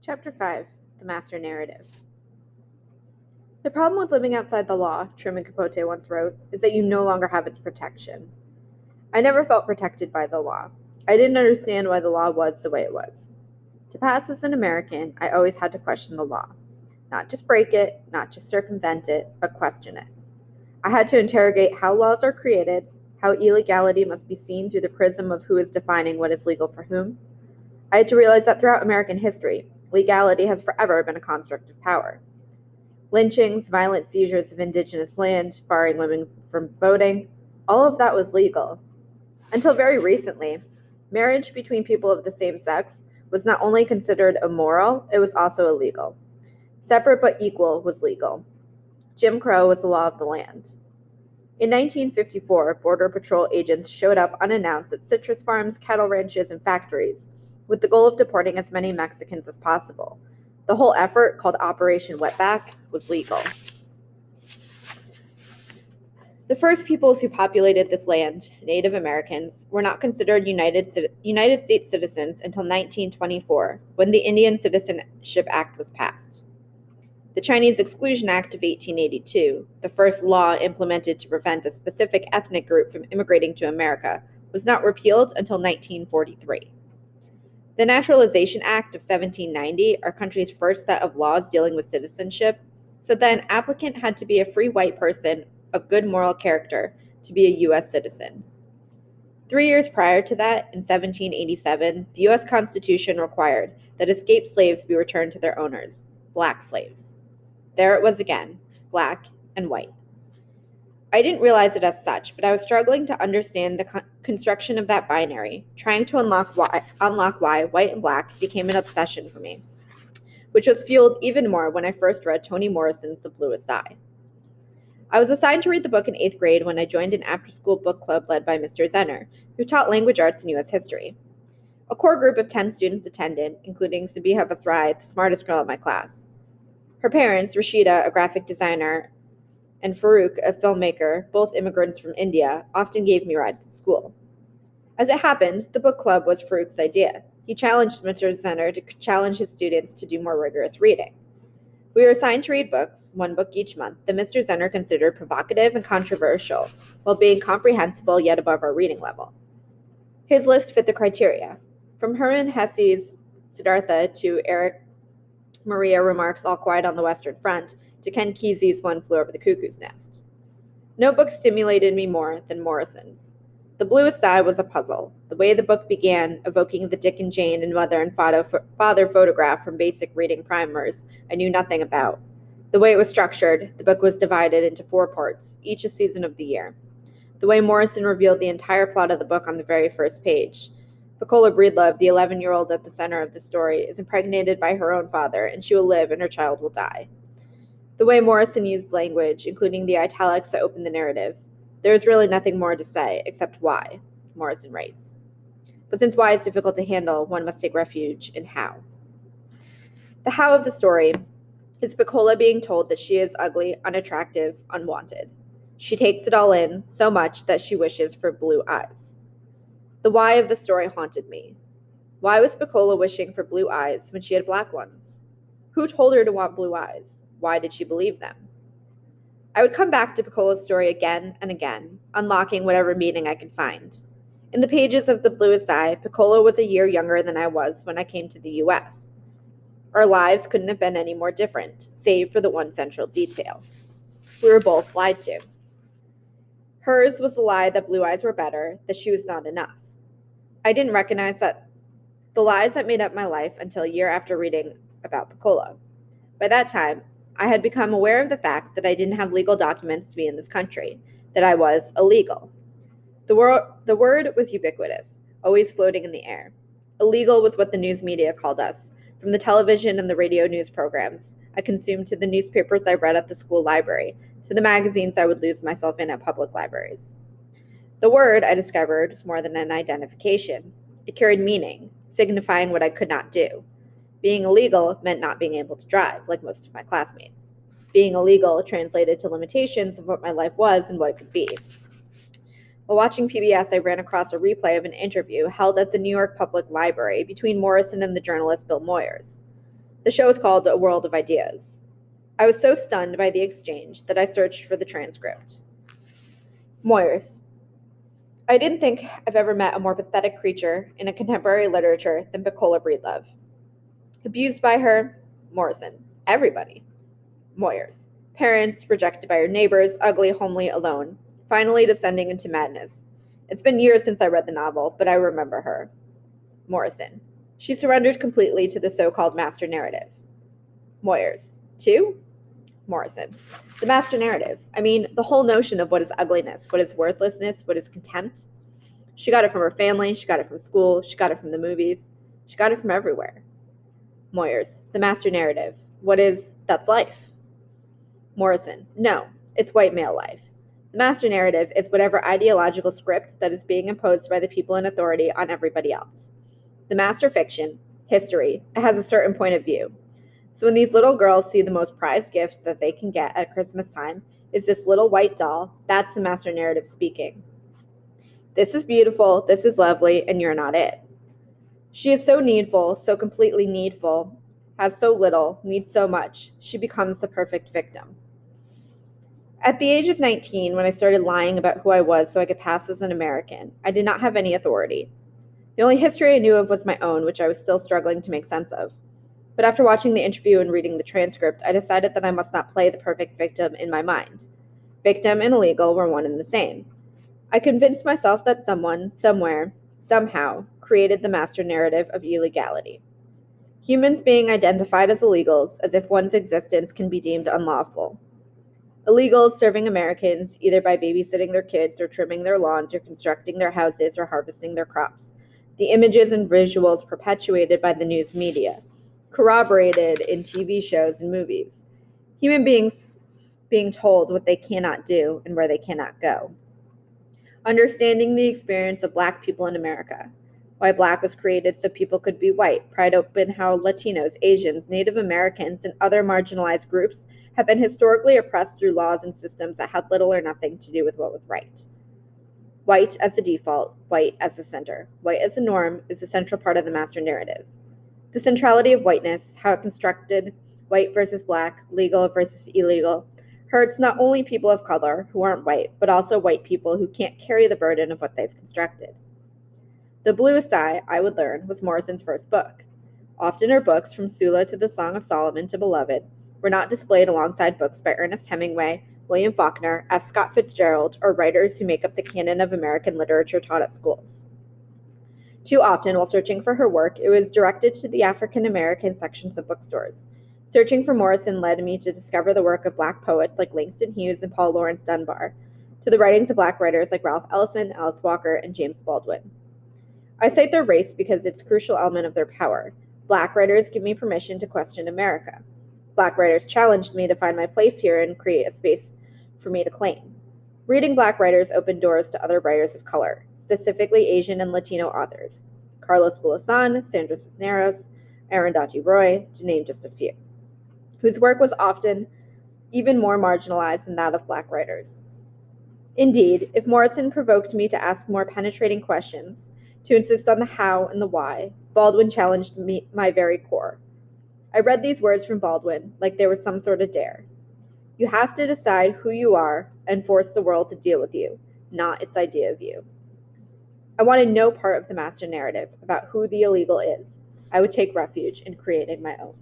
Chapter 5 The Master Narrative. The problem with living outside the law, Truman Capote once wrote, is that you no longer have its protection. I never felt protected by the law. I didn't understand why the law was the way it was. To pass as an American, I always had to question the law. Not just break it, not just circumvent it, but question it. I had to interrogate how laws are created, how illegality must be seen through the prism of who is defining what is legal for whom. I had to realize that throughout American history, legality has forever been a construct of power. Lynchings, violent seizures of indigenous land, barring women from voting, all of that was legal. Until very recently, marriage between people of the same sex was not only considered immoral, it was also illegal. Separate but equal was legal. Jim Crow was the law of the land. In 1954, Border Patrol agents showed up unannounced at citrus farms, cattle ranches, and factories with the goal of deporting as many Mexicans as possible. The whole effort, called Operation Wetback, was legal. The first peoples who populated this land, Native Americans, were not considered United States citizens until 1924, when the Indian Citizenship Act was passed. The Chinese Exclusion Act of 1882, the first law implemented to prevent a specific ethnic group from immigrating to America, was not repealed until 1943. The Naturalization Act of 1790, our country's first set of laws dealing with citizenship, said that an applicant had to be a free white person of good moral character to be a U.S. citizen. 3 years prior to that, in 1787, the U.S. Constitution required that escaped slaves be returned to their owners, black slaves. There it was again, black and white. I didn't realize it as such, but I was struggling to understand the construction of that binary, trying to unlock why white and black became an obsession for me, which was fueled even more when I first read Toni Morrison's The Bluest Eye. I was assigned to read the book in 8th grade when I joined an after-school book club led by Mr. Zenner, who taught language arts and U.S. history. A core group of 10 students attended, including Sabiha Basrai, the smartest girl in my class. Her parents, Rashida, a graphic designer, and Farouk, a filmmaker, both immigrants from India, often gave me rides to school. As it happened, the book club was Farouk's idea. He challenged Mr. Zenner to challenge his students to do more rigorous reading. We were assigned to read books, one book each month, that Mr. Zenner considered provocative and controversial, while being comprehensible yet above our reading level. His list fit the criteria. From Hermann Hesse's Siddhartha to Eric Maria Remarque's All Quiet on the Western Front to Ken Kesey's One Flew Over the Cuckoo's Nest. No book stimulated me more than Morrison's. The Bluest Eye was a puzzle. The way the book began, evoking the Dick and Jane and mother and father photograph from basic reading primers I knew nothing about. The way it was structured, the book was divided into 4 parts, each a season of the year. The way Morrison revealed the entire plot of the book on the very first page. Pecola Breedlove, the 11-year-old at the center of the story, is impregnated by her own father, and she will live and her child will die. The way Morrison used language, including the italics that open the narrative. There is really nothing more to say, except why, Morrison writes. But since why is difficult to handle, one must take refuge in how. The how of the story is Pecola being told that she is ugly, unattractive, unwanted. She takes it all in, so much that she wishes for blue eyes. The why of the story haunted me. Why was Pecola wishing for blue eyes when she had black ones? Who told her to want blue eyes? Why did she believe them? I would come back to Pecola's story again and again, unlocking whatever meaning I could find. In the pages of The Bluest Eye, Pecola was a year younger than I was when I came to the U.S. Our lives couldn't have been any more different, save for the one central detail. We were both lied to. Hers was the lie that blue eyes were better, that she was not enough. I didn't recognize that the lies that made up my life until a year after reading about Pecola. By that time, I had become aware of the fact that I didn't have legal documents to be in this country, that I was illegal. The word was ubiquitous, always floating in the air. Illegal was what the news media called us, from the television and the radio news programs I consumed to the newspapers I read at the school library, to the magazines I would lose myself in at public libraries. The word, I discovered, was more than an identification. It carried meaning, signifying what I could not do. Being illegal meant not being able to drive, like most of my classmates. Being illegal translated to limitations of what my life was and what it could be. While watching PBS, I ran across a replay of an interview held at the New York Public Library between Morrison and the journalist Bill Moyers. The show is called A World of Ideas. I was so stunned by the exchange that I searched for the transcript. Moyers. I didn't think I've ever met a more pathetic creature in a contemporary literature than Pecola Breedlove. Abused by her, Morrison. Everybody. Moyers. Parents, rejected by her neighbors, ugly, homely, alone. Finally descending into madness. It's been years since I read the novel, but I remember her. Morrison. She surrendered completely to the so-called master narrative. Moyers. 2? Morrison. The master narrative. I mean, the whole notion of what is ugliness, what is worthlessness, what is contempt. She got it from her family, she got it from school, she got it from the movies, she got it from everywhere. Moyers. The master narrative. That's life. Morrison. No, it's white male life. The master narrative is whatever ideological script that is being imposed by the people in authority on everybody else. The master fiction, history, it has a certain point of view. So when these little girls see the most prized gift that they can get at Christmas time is this little white doll, that's the master narrative speaking. This is beautiful, this is lovely, and you're not it. She is so needful, so completely needful, has so little, needs so much, she becomes the perfect victim. At the age of 19, when I started lying about who I was so I could pass as an American, I did not have any authority. The only history I knew of was my own, which I was still struggling to make sense of. But after watching the interview and reading the transcript, I decided that I must not play the perfect victim in my mind. Victim and illegal were one and the same. I convinced myself that someone, somewhere, somehow, created the master narrative of illegality. Humans being identified as illegals, as if one's existence can be deemed unlawful. Illegals serving Americans either by babysitting their kids or trimming their lawns or constructing their houses or harvesting their crops. The images and visuals perpetuated by the news media, corroborated in TV shows and movies. Human beings being told what they cannot do and where they cannot go. Understanding the experience of Black people in America. Why Black was created so people could be white, pried open how Latinos, Asians, Native Americans, and other marginalized groups have been historically oppressed through laws and systems that had little or nothing to do with what was right. White as the default, white as the center. White as the norm is a central part of the master narrative. The centrality of whiteness, how it constructed white versus Black, legal versus illegal, hurts not only people of color who aren't white, but also white people who can't carry the burden of what they've constructed. The Bluest Eye, I Would Learn, was Morrison's first book. Often her books, from Sula to the Song of Solomon to Beloved, were not displayed alongside books by Ernest Hemingway, William Faulkner, F. Scott Fitzgerald, or writers who make up the canon of American literature taught at schools. Too often, while searching for her work, it was directed to the African American sections of bookstores. Searching for Morrison led me to discover the work of Black poets like Langston Hughes and Paul Laurence Dunbar, to the writings of Black writers like Ralph Ellison, Alice Walker, and James Baldwin. I cite their race because it's a crucial element of their power. Black writers give me permission to question America. Black writers challenged me to find my place here and create a space for me to claim. Reading Black writers opened doors to other writers of color, specifically Asian and Latino authors. Carlos Bulosan, Sandra Cisneros, Arundhati Roy, to name just a few, whose work was often even more marginalized than that of Black writers. Indeed, if Morrison provoked me to ask more penetrating questions, to insist on the how and the why, Baldwin challenged my very core. I read these words from Baldwin like they were some sort of dare. You have to decide who you are and force the world to deal with you, not its idea of you. I wanted no part of the master narrative about who the illegal is. I would take refuge in creating my own.